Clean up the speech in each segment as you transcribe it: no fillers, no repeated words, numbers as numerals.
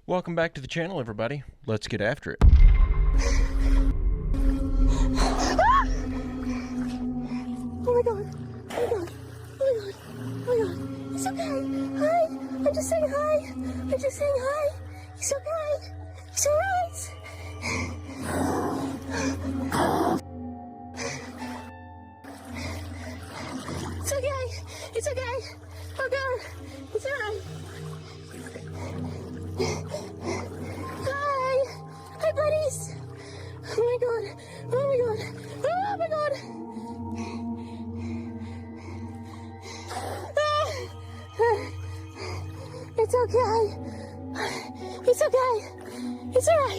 Welcome back to the channel, everybody. Let's get after it. Oh my god. Oh my god. Oh my god. Oh my god. It's okay. Hi. I'm just saying hi. I'm just saying hi. It's okay. It's alright. It's okay. It's okay. Oh god. It's alright. Hi. Hi, buddies. Oh my god. Oh my god. Oh my god. It's okay. It's okay. It's alright.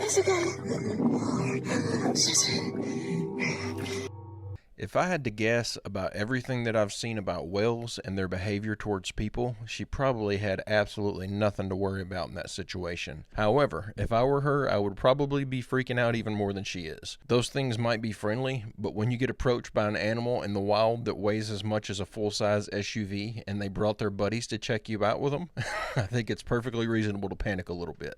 It's okay. If I had to guess about everything that I've seen about whales and their behavior towards people, she probably had absolutely nothing to worry about in that situation. However, if I were her, I would probably be freaking out even more than she is. Those things might be friendly, but when you get approached by an animal in the wild that weighs as much as a full-size SUV and they brought their buddies to check you out with them, I think it's perfectly reasonable to panic a little bit.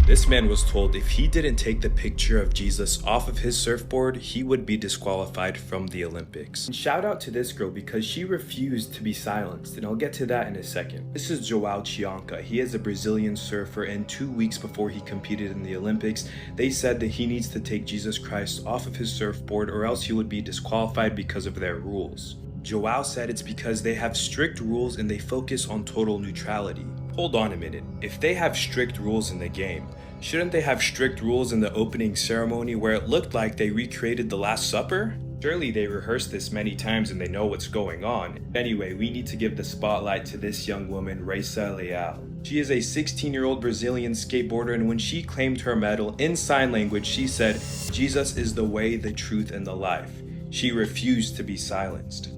This man was told if he didn't take the picture of Jesus off of his surfboard, he would be disqualified from the Olympics. And shout out to this girl because she refused to be silenced, and I'll get to that in a second. This is João Chianca. He is a Brazilian surfer, and 2 weeks before he competed in the Olympics, they said that he needs to take Jesus Christ off of his surfboard or else he would be disqualified because of their rules. João said it's because they have strict rules and they focus on total neutrality. Hold on a minute, if they have strict rules in the game, shouldn't they have strict rules in the opening ceremony where it looked like they recreated the Last Supper? Surely they rehearsed this many times and they know what's going on. Anyway, we need to give the spotlight to this young woman, Raisa Leal. She is a 16-year-old Brazilian skateboarder, and when she claimed her medal in sign language, she said, "Jesus is the way, the truth, and the life." She refused to be silenced.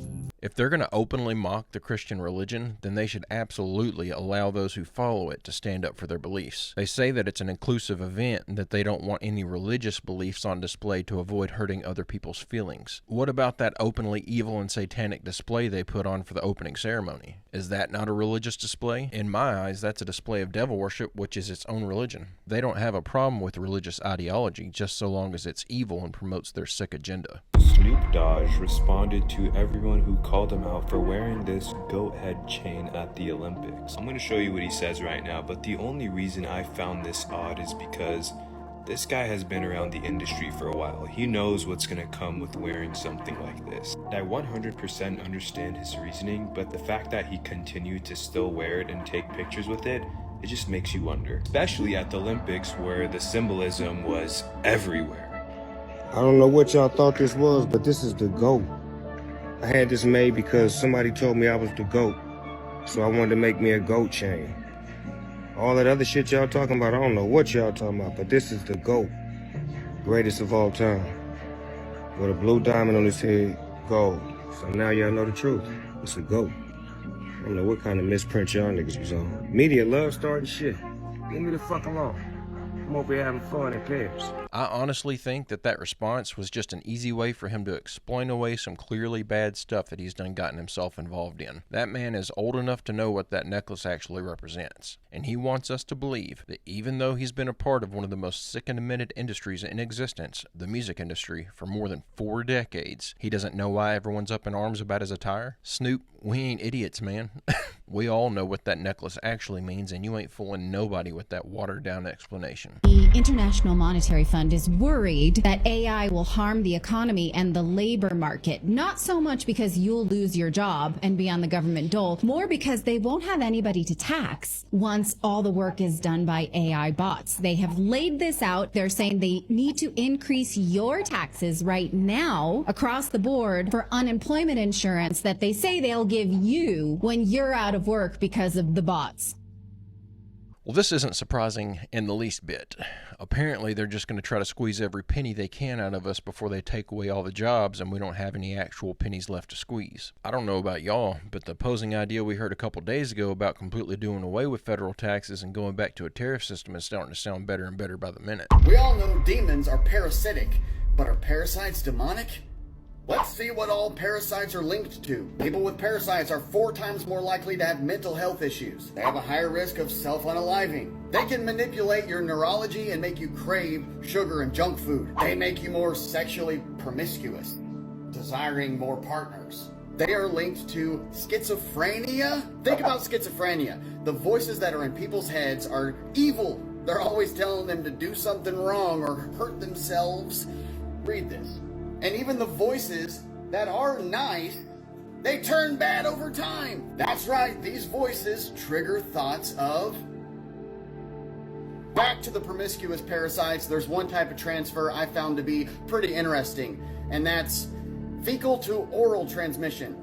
If they're going to openly mock the Christian religion, then they should absolutely allow those who follow it to stand up for their beliefs. They say that it's an inclusive event and that they don't want any religious beliefs on display to avoid hurting other people's feelings. What about that openly evil and satanic display they put on for the opening ceremony? Is that not a religious display? In my eyes, that's a display of devil worship, which is its own religion. They don't have a problem with religious ideology just so long as it's evil and promotes their sick agenda. Snoop Dogg responded to everyone who called him out for wearing this goat head chain at the Olympics. I'm going to show you what he says right now, but the only reason I found this odd is because this guy has been around the industry for a while. He knows what's going to come with wearing something like this. I 100% understand his reasoning, but the fact that he continued to still wear it and take pictures with it, it just makes you wonder. Especially at the Olympics where the symbolism was everywhere. I don't know what y'all thought this was, but this is the GOAT. I had this made because somebody told me I was the GOAT, so I wanted to make me a GOAT chain. All that other shit y'all talking about, I don't know what y'all talking about, but this is the GOAT. Greatest of all time. With a blue diamond on his head, gold. So now y'all know the truth. It's a GOAT. I don't know what kind of misprint y'all niggas was on. Media love starting shit. Leave me the fuck alone. I'm over here having fun in Paris. I honestly think that response was just an easy way for him to explain away some clearly bad stuff that he's done gotten himself involved in. That man is old enough to know what that necklace actually represents, and he wants us to believe that even though he's been a part of one of the most sick and demented industries in existence, the music industry, for more than 4 decades, he doesn't know why everyone's up in arms about his attire. Snoop, we ain't idiots, man. We all know what that necklace actually means, and you ain't fooling nobody with that watered-down explanation. The International Monetary Fund is worried that AI will harm the economy and the labor market. Not so much because you'll lose your job and be on the government dole, more because they won't have anybody to tax once all the work is done by AI bots. They have laid this out. They're saying they need to increase your taxes right now across the board for unemployment insurance that they say they'll give you when you're out of work because of the bots. Well, this isn't surprising in the least bit. Apparently, they're just going to try to squeeze every penny they can out of us before they take away all the jobs and we don't have any actual pennies left to squeeze. I don't know about y'all, but the opposing idea we heard a couple days ago about completely doing away with federal taxes and going back to a tariff system is starting to sound better and better by the minute. We all know demons are parasitic, but are parasites demonic? Let's see what all parasites are linked to. People with parasites are 4 times more likely to have mental health issues. They have a higher risk of self-unaliving. They can manipulate your neurology and make you crave sugar and junk food. They make you more sexually promiscuous, desiring more partners. They are linked to schizophrenia. Think about schizophrenia. The voices that are in people's heads are evil. They're always telling them to do something wrong or hurt themselves. Read this. And even the voices that are nice, they turn bad over time. That's right, these voices trigger thoughts of... Back to the promiscuous parasites, there's one type of transfer I found to be pretty interesting, and that's fecal to oral transmission,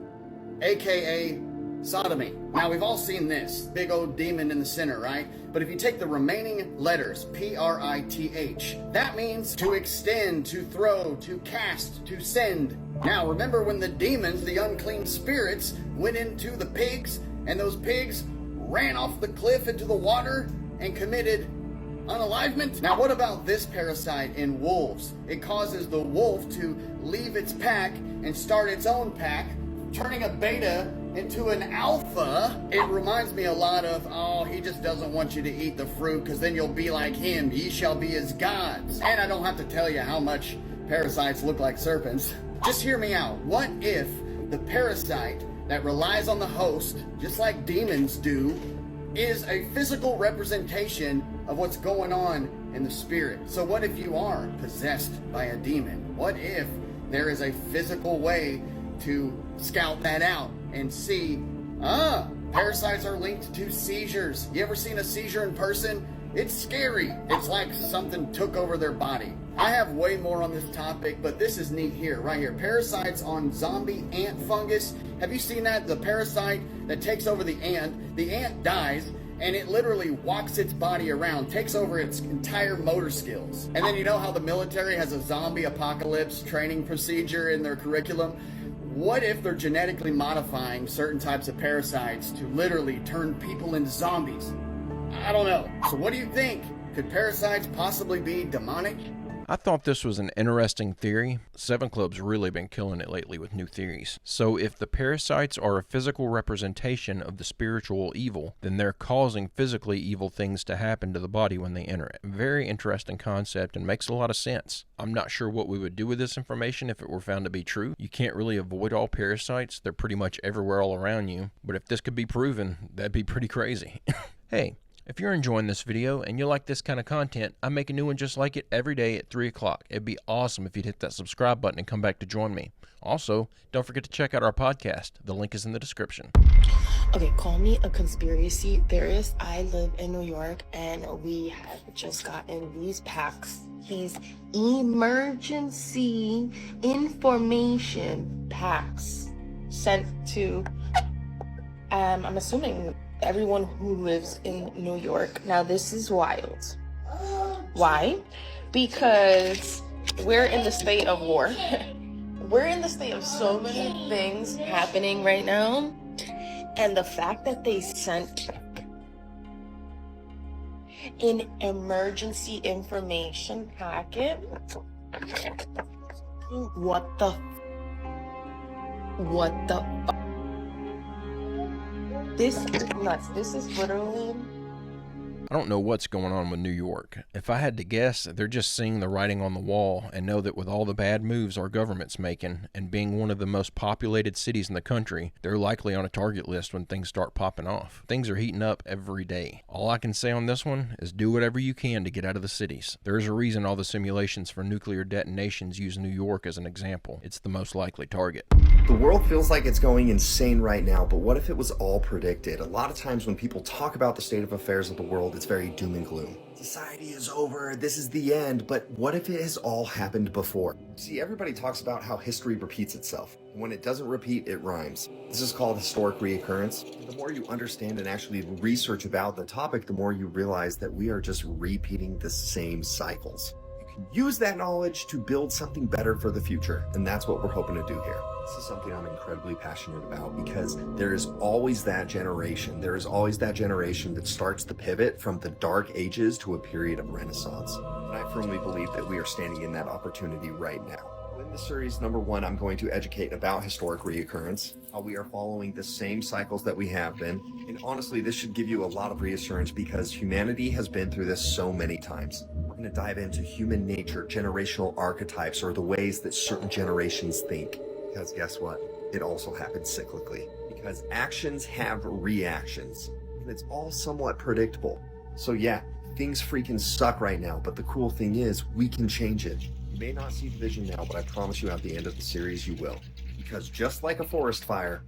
aka sodomy. Now, we've all seen this big old demon in the center, right? But if you take the remaining letters, P-R-I-T-H, that means to extend, to throw, to cast, to send. Now, remember when the demons, the unclean spirits, went into the pigs, and those pigs ran off the cliff into the water and committed unalivement? Now, what about this parasite in wolves? It causes the wolf to leave its pack and start its own pack, turning a beta into an alpha. It reminds me a lot of, oh, he just doesn't want you to eat the fruit because then you'll be like him. Ye shall be as gods. And I don't have to tell you how much parasites look like serpents. Just hear me out. What if the parasite that relies on the host, just like demons do, is a physical representation of what's going on in the spirit? So what if you are possessed by a demon? What if there is a physical way to scout that out and see, parasites are linked to seizures. You ever seen a seizure in person? It's scary. It's like something took over their body. I have way more on this topic, but this is neat here, right here. Parasites on zombie ant fungus. Have you seen that? The parasite that takes over the ant dies, and it literally walks its body around, takes over its entire motor skills. And then you know how the military has a zombie apocalypse training procedure in their curriculum? What if they're genetically modifying certain types of parasites to literally turn people into zombies? I don't know. So what do you think? Could parasites possibly be demonic? I thought this was an interesting theory. 7 Club's really been killing it lately with new theories. So if the parasites are a physical representation of the spiritual evil, then they're causing physically evil things to happen to the body when they enter it. Very interesting concept and makes a lot of sense. I'm not sure what we would do with this information if it were found to be true. You can't really avoid all parasites. They're pretty much everywhere all around you. But if this could be proven, that'd be pretty crazy. Hey, if you're enjoying this video and you like this kind of content, I make a new one just like it every day at 3 o'clock. It'd be awesome if you'd hit that subscribe button and come back to join me. Also, don't forget to check out our podcast. The link is in the description. Okay, call me a conspiracy theorist. I live in New York and we have just gotten these packs. These emergency information packs sent to, I'm assuming, everyone who lives in New York. Now this is wild. Why? Because we're in the state of war. We're in the state of so many things happening right now. And the fact that they sent an emergency information packet. What the This is nuts. This is literally... I don't know what's going on with New York. If I had to guess, they're just seeing the writing on the wall and know that with all the bad moves our government's making and being one of the most populated cities in the country, they're likely on a target list when things start popping off. Things are heating up every day. All I can say on this one is do whatever you can to get out of the cities. There's a reason all the simulations for nuclear detonations use New York as an example. It's the most likely target. The world feels like it's going insane right now, but what if it was all predicted? A lot of times when people talk about the state of affairs of the world, it's it's very doom and gloom. Society is over, this is the end, but what if it has all happened before? See, everybody talks about how history repeats itself. And when it doesn't repeat, it rhymes. This is called historic reoccurrence. The more you understand and actually research about the topic, the more you realize that we are just repeating the same cycles. You can use that knowledge to build something better for the future, and that's what we're hoping to do here. This is something I'm incredibly passionate about because there is always that generation. There is always that generation that starts the pivot from the dark ages to a period of renaissance. And I firmly believe that we are standing in that opportunity right now. In this series, number one, I'm going to educate about historic reoccurrence, how we are following the same cycles that we have been. And honestly, this should give you a lot of reassurance because humanity has been through this so many times. We're going to dive into human nature, generational archetypes, or the ways that certain generations think. Because guess what? It also happens cyclically. Because actions have reactions. And it's all somewhat predictable. So yeah, things freaking suck right now, but the cool thing is we can change it. You may not see the vision now, but I promise you at the end of the series you will. Because just like a forest fire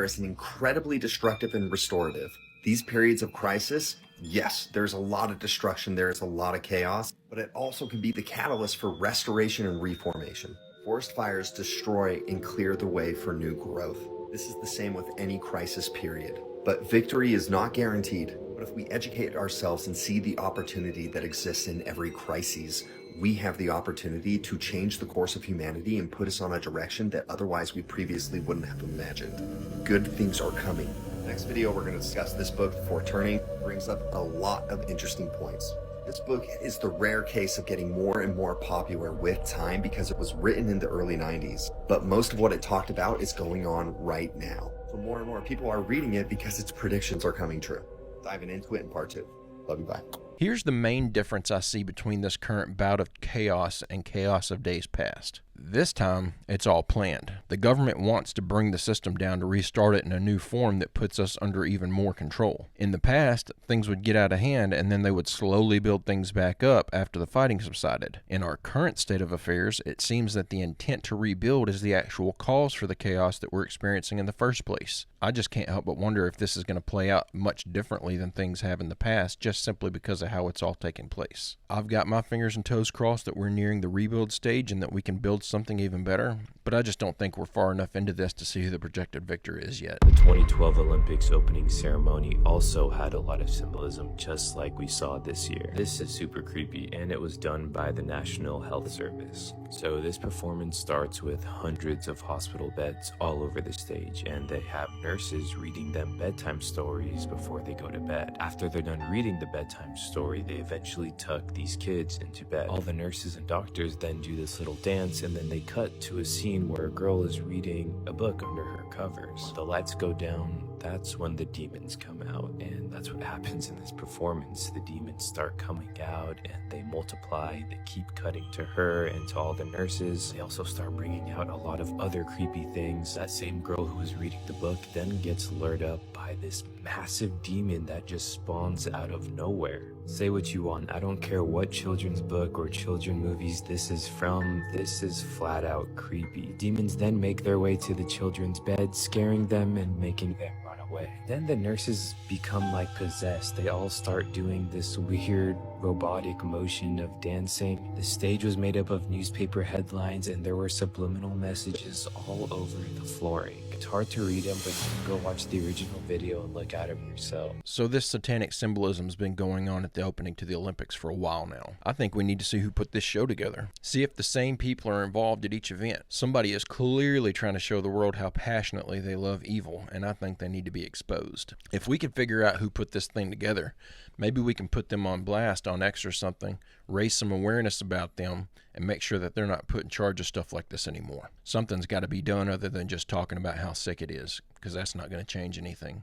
is an incredibly destructive and restorative. These periods of crisis, yes, there's a lot of destruction, there's a lot of chaos, but it also can be the catalyst for restoration and reformation. Forest fires destroy and clear the way for new growth. This is the same with any crisis period. But victory is not guaranteed. But if we educate ourselves and see the opportunity that exists in every crisis, we have the opportunity to change the course of humanity and put us on a direction that otherwise we previously wouldn't have imagined. Good things are coming. Next video, we're going to discuss this book, Before Turning. It brings up a lot of interesting points. This book is the rare case of getting more and more popular with time because it was written in the early 90s. But most of what it talked about is going on right now. So more and more people are reading it because its predictions are coming true. Diving into it in part 2. Love you, bye. Here's the main difference I see between this current bout of chaos and chaos of days past. This time, it's all planned. The government wants to bring the system down to restart it in a new form that puts us under even more control. In the past, things would get out of hand and then they would slowly build things back up after the fighting subsided. In our current state of affairs, it seems that the intent to rebuild is the actual cause for the chaos that we're experiencing in the first place. I just can't help but wonder if this is going to play out much differently than things have in the past, just simply because of how it's all taking place. I've got my fingers and toes crossed that we're nearing the rebuild stage and that we can build something even better, but I just don't think we're far enough into this to see who the projected victor is yet. The 2012 Olympics opening ceremony also had a lot of symbolism, just like we saw this year. This is super creepy, and it was done by the National Health Service. So this performance starts with hundreds of hospital beds all over the stage, and they have nurses reading them bedtime stories before they go to bed. After they're done reading the bedtime story, they eventually tuck these kids into bed. All the nurses and doctors then do this little dance, and then they cut to a scene where a girl is reading a book under her covers. When the lights go down, that's when the demons come out, and that's what happens in this performance. The demons start coming out and they multiply. They keep cutting to her and to all the nurses. They also start bringing out a lot of other creepy things. That same girl who was reading the book then gets lured up by this massive demon that just spawns out of nowhere. Say what you want, I don't care what children's book or children movies this is from, this is flat out creepy. Demons then make their way to the children's bed, scaring them and making them run away. Then the nurses become like possessed. They all start doing this weird robotic motion of dancing. The stage was made up of newspaper headlines and there were subliminal messages all over the flooring. It's hard to read them, but you can go watch the original video and look at them yourself. So this satanic symbolism has been going on at the opening to the Olympics for a while now. I think we need to see who put this show together. See if the same people are involved at each event. Somebody is clearly trying to show the world how passionately they love evil, and I think they need to be exposed. If we can figure out who put this thing together, maybe we can put them on blast on X or something, raise some awareness about them, and make sure that they're not put in charge of stuff like this anymore. Something's got to be done other than just talking about how sick it is, because that's not going to change anything.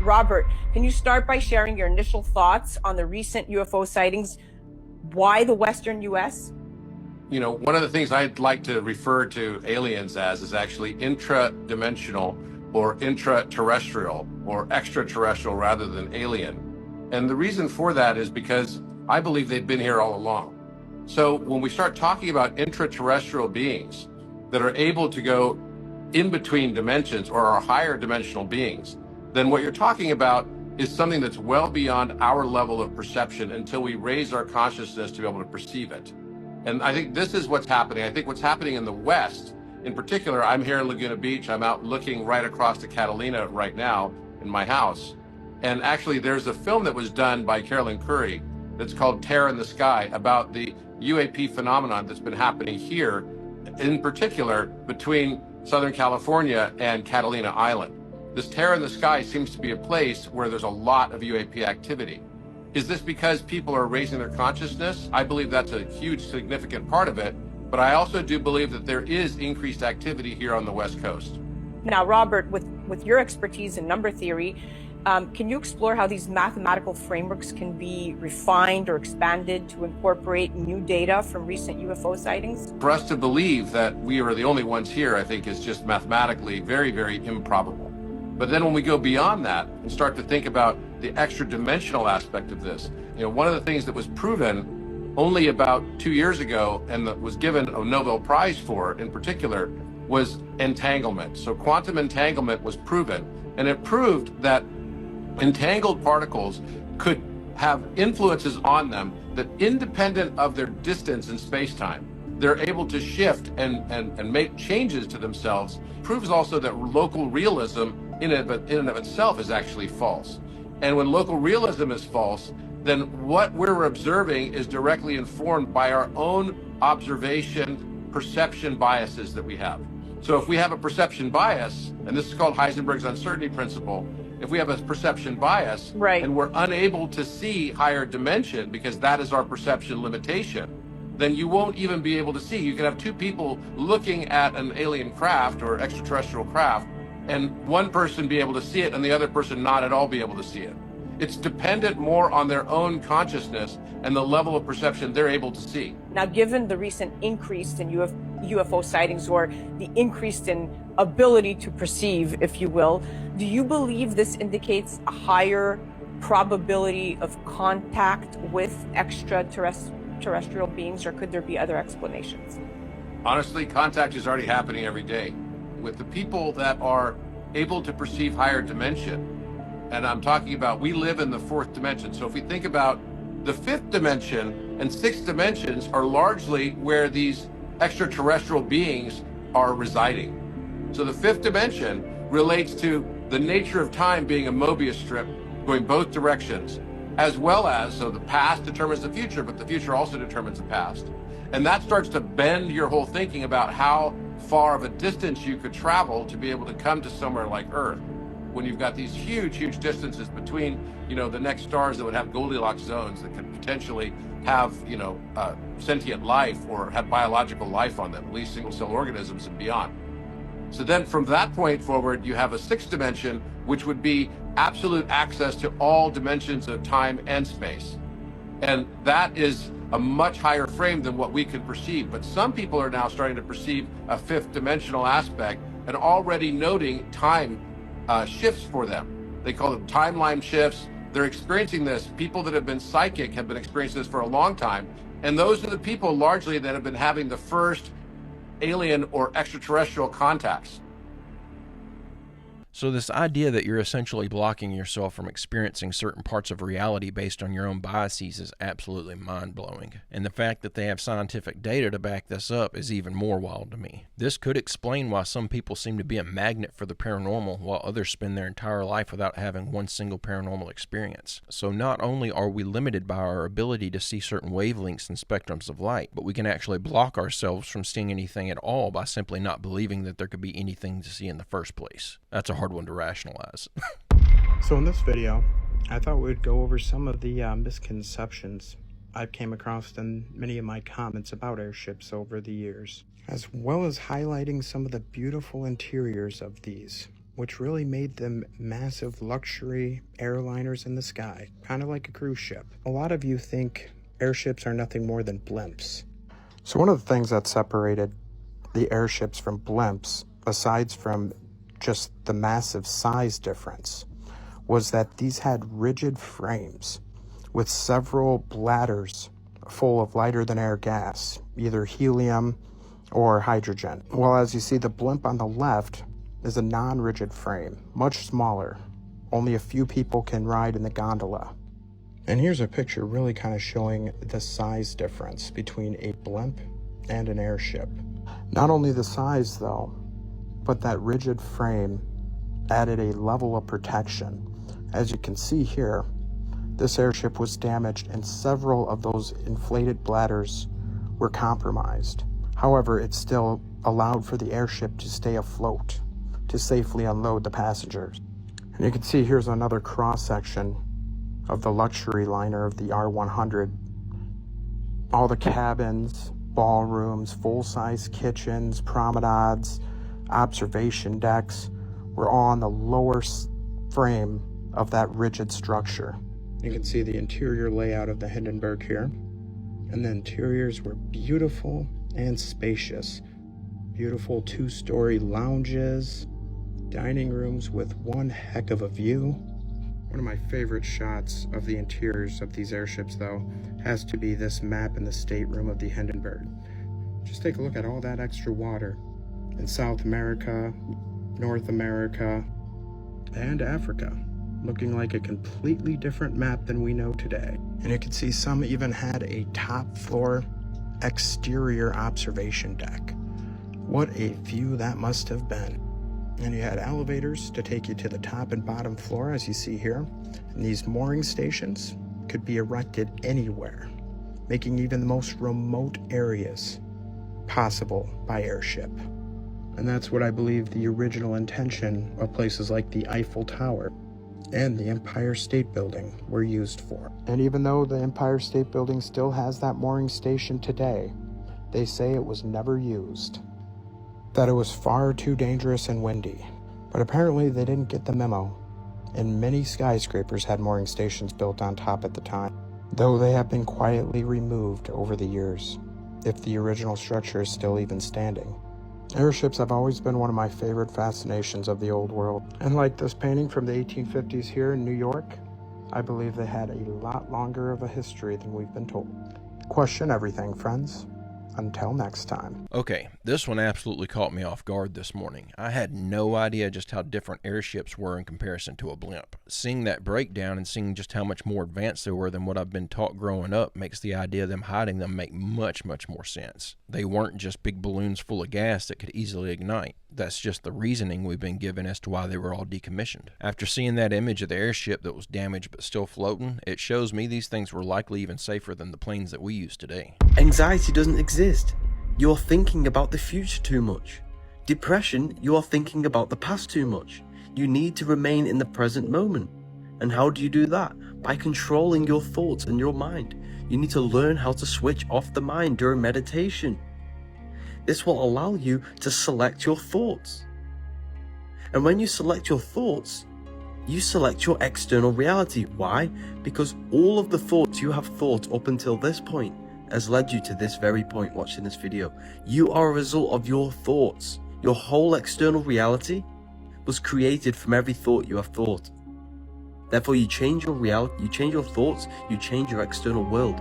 Robert, can you start by sharing your initial thoughts on the recent UFO sightings? Why the Western U.S.? You know, one of the things I'd like to refer to aliens as is actually intra-dimensional or intraterrestrial or extraterrestrial rather than alien. And the reason for that is because I believe they've been here all along. So when we start talking about intraterrestrial beings that are able to go in between dimensions or are higher dimensional beings, then what you're talking about is something that's well beyond our level of perception until we raise our consciousness to be able to perceive it. And I think this is what's happening. I think what's happening in the West, in particular, I'm here in Laguna Beach. I'm out looking right across to Catalina right now in my house. And actually, there's a film that was done by Carolyn Curry that's called Terror in the Sky about the UAP phenomenon that's been happening here, in particular between Southern California and Catalina Island. This terror in the sky seems to be a place where there's a lot of UAP activity. Is this because people are raising their consciousness? I believe that's a huge, significant part of it. But I also do believe that there is increased activity here on the West Coast. Now, Robert, with your expertise in number theory, can you explore how these mathematical frameworks can be refined or expanded to incorporate new data from recent UFO sightings? For us to believe that we are the only ones here, I think is just mathematically very, very improbable. But then when we go beyond that and start to think about the extra dimensional aspect of this, one of the things that was proven only about 2 years ago and that was given a Nobel Prize for in particular was entanglement. So quantum entanglement was proven, and it proved that entangled particles could have influences on them that, independent of their distance in space-time, they're able to shift and make changes to themselves. Proves also that local realism in and of itself is actually false. And when local realism is false, then what we're observing is directly informed by our own observation, perception biases that we have. So if we have a perception bias, and this is called Heisenberg's uncertainty principle, if we have a perception bias, right, and we're unable to see higher dimension because that is our perception limitation, then you won't even be able to see. You can have two people looking at an alien craft or extraterrestrial craft, and one person be able to see it and the other person not at all be able to see it. It's dependent more on their own consciousness and the level of perception they're able to see. Now, given the recent increase in UFO sightings, or the increase in ability to perceive, if you will, do you believe this indicates a higher probability of contact with extraterrestrial beings, or could there be other explanations? Honestly, contact is already happening every day with the people that are able to perceive higher dimension. And I'm talking about, we live in the fourth dimension. So if we think about the fifth dimension and sixth dimensions are largely where these extraterrestrial beings are residing. So the fifth dimension relates to the nature of time being a Mobius strip going both directions, as well as, so the past determines the future, but the future also determines the past. And that starts to bend your whole thinking about how far of a distance you could travel to be able to come to somewhere like Earth. When you've got these huge, huge distances between, the next stars that would have Goldilocks zones that could potentially have, sentient life or have biological life on them, at least single-cell organisms and beyond. So then from that point forward, you have a sixth dimension, which would be absolute access to all dimensions of time and space. And that is a much higher frame than what we can perceive. But some people are now starting to perceive a fifth dimensional aspect and already noting time shifts for them. They call them timeline shifts. They're experiencing this. People that have been psychic have been experiencing this for a long time. And those are the people largely that have been having the first alien or extraterrestrial contacts. So this idea that you're essentially blocking yourself from experiencing certain parts of reality based on your own biases is absolutely mind-blowing. And the fact that they have scientific data to back this up is even more wild to me. This could explain why some people seem to be a magnet for the paranormal while others spend their entire life without having one single paranormal experience. So not only are we limited by our ability to see certain wavelengths and spectrums of light, but we can actually block ourselves from seeing anything at all by simply not believing that there could be anything to see in the first place. That's a hard one to rationalize. So in this video, I thought we'd go over some of the misconceptions I've came across in many of my comments about airships over the years, as well as highlighting some of the beautiful interiors of these, which really made them massive luxury airliners in the sky, kind of like a cruise ship. A lot of you think airships are nothing more than blimps. So one of the things that separated the airships from blimps, aside from just the massive size difference, was that these had rigid frames with several bladders full of lighter than air gas, either helium or hydrogen. Well, as you see, the blimp on the left is a non-rigid frame, much smaller, Only a few people can ride in the gondola. And here's a picture really kind of showing the size difference between a blimp and an airship. Not only the size though, but that rigid frame added a level of protection. As you can see here, this airship was damaged and several of those inflated bladders were compromised. However, it still allowed for the airship to stay afloat to safely unload the passengers. And you can see here's another cross-section of the luxury liner of the R100. All the cabins, ballrooms, full-size kitchens, promenades, observation decks were all on the lower frame of that rigid structure. You can see the interior layout of the Hindenburg here. And the interiors were beautiful and spacious. Beautiful two-story lounges, dining rooms with one heck of a view. One of my favorite shots of the interiors of these airships, though, has to be this map in the stateroom of the Hindenburg. Just take a look at all that extra water in South America, North America, and Africa, looking like a completely different map than we know today. And you can see some even had a top floor exterior observation deck. What a view that must have been. And you had elevators to take you to the top and bottom floor, as you see here. And these mooring stations could be erected anywhere, making even the most remote areas possible by airship. And that's what I believe the original intention of places like the Eiffel Tower and the Empire State Building were used for. And even though the Empire State Building still has that mooring station today, they say it was never used, that it was far too dangerous and windy. But apparently they didn't get the memo, and many skyscrapers had mooring stations built on top at the time, though they have been quietly removed over the years, if the original structure is still even standing. Airships have always been one of my favorite fascinations of the old world. And like this painting from the 1850s here in New York, I believe they had a lot longer of a history than we've been told. Question everything, friends. Until next time. Okay, this one absolutely caught me off guard this morning. I had no idea just how different airships were in comparison to a blimp. Seeing that breakdown and seeing just how much more advanced they were than what I've been taught growing up makes the idea of them hiding them make much more sense. They weren't just big balloons full of gas that could easily ignite. That's just the reasoning we've been given as to why they were all decommissioned. After seeing that image of the airship that was damaged but still floating, it shows me these things were likely even safer than the planes that we use today. Anxiety doesn't exist. You're thinking about the future too much. Depression, you are thinking about the past too much. You need to remain in the present moment. And how do you do that? By controlling your thoughts and your mind. You need to learn how to switch off the mind during meditation. This will allow you to select your thoughts. And when you select your thoughts, you select your external reality. Why? Because all of the thoughts you have thought up until this point has led you to this very point watching this video. You are a result of your thoughts. Your whole external reality was created from every thought you have thought. Therefore, you change your reality, you change your thoughts, you change your external world.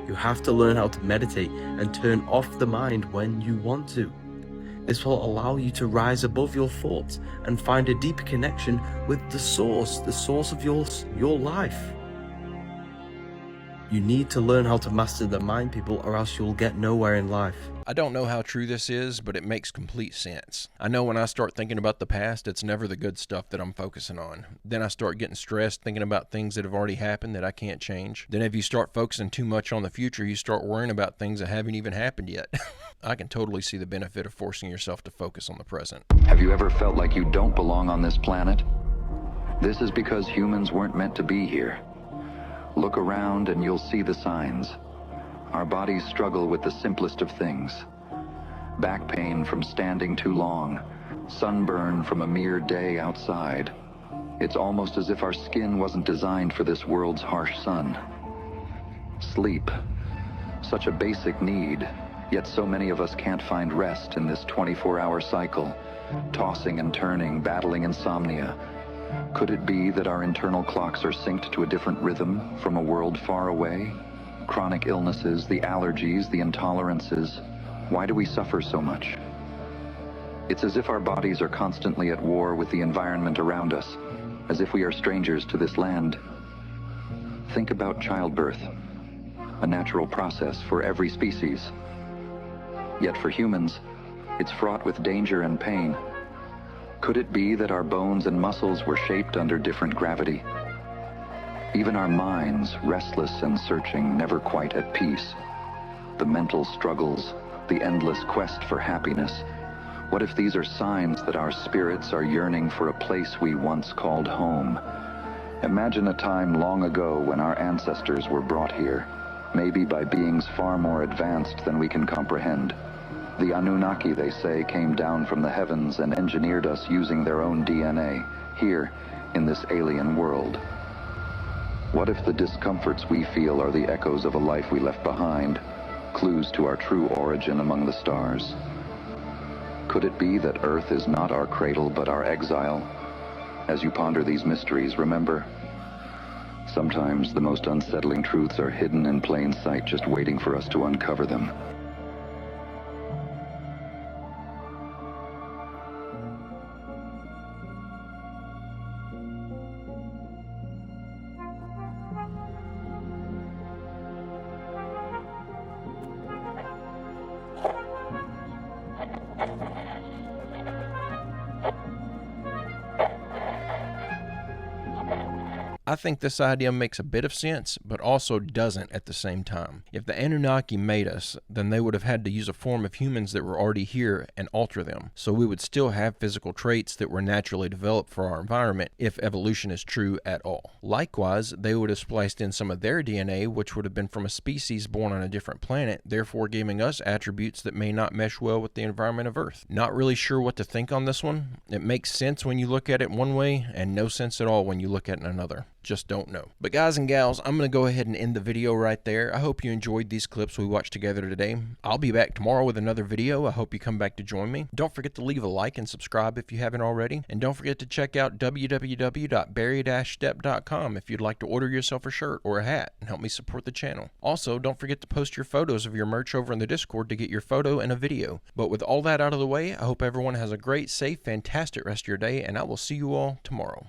You have to learn how to meditate and turn off the mind when you want to. This will allow you to rise above your thoughts and find a deeper connection with the source of your life. You need to learn how to master the mind, people, or else you'll get nowhere in life. I don't know how true this is, but it makes complete sense. I know when I start thinking about the past, it's never the good stuff that I'm focusing on. Then I start getting stressed thinking about things that have already happened that I can't change. Then if you start focusing too much on the future, you start worrying about things that haven't even happened yet. I can totally see the benefit of forcing yourself to focus on the present. Have you ever felt like you don't belong on this planet? This is because humans weren't meant to be here. Look around and you'll see the signs. Our bodies struggle with the simplest of things. Back pain from standing too long, sunburn from a mere day outside. It's almost as if our skin wasn't designed for this world's harsh sun. Sleep, such a basic need, yet so many of us can't find rest in this 24-hour cycle, tossing and turning, battling insomnia. Could it be that our internal clocks are synced to a different rhythm from a world far away? Chronic illnesses, the allergies, the intolerances. Why do we suffer so much? It's as if our bodies are constantly at war with the environment around us. as if we are strangers to this land. Think about childbirth, a natural process for every species. Yet for humans, it's fraught with danger and pain. Could it be that our bones and muscles were shaped under different gravity? Even our minds, restless and searching, never quite at peace. The mental struggles, the endless quest for happiness. What if these are signs that our spirits are yearning for a place we once called home? Imagine a time long ago when our ancestors were brought here, maybe by beings far more advanced than we can comprehend. The Anunnaki, they say, came down from the heavens and engineered us using their own DNA, here in this alien world. What if the discomforts we feel are the echoes of a life we left behind, clues to our true origin among the stars? Could it be that Earth is not our cradle but our exile? As you ponder these mysteries, remember, sometimes the most unsettling truths are hidden in plain sight, just waiting for us to uncover them. I think this idea makes a bit of sense, but also doesn't at the same time. If the Anunnaki made us, then they would have had to use a form of humans that were already here and alter them, so we would still have physical traits that were naturally developed for our environment if evolution is true at all. Likewise, they would have spliced in some of their DNA, which would have been from a species born on a different planet, therefore giving us attributes that may not mesh well with the environment of Earth. Not really sure what to think on this one. It makes sense when you look at it one way, and no sense at all when you look at it another. Just don't know. But guys and gals, I'm going to go ahead and end the video right there. I hope you enjoyed these clips we watched together today. I'll be back tomorrow with another video. I hope you come back to join me. Don't forget to leave a like and subscribe if you haven't already. And don't forget to check out www.barry-stepp.com if you'd like to order yourself a shirt or a hat and help me support the channel. Also, don't forget to post your photos of your merch over in the Discord to get your photo and a video. But with all that out of the way, I hope everyone has a great, safe, fantastic rest of your day, and I will see you all tomorrow.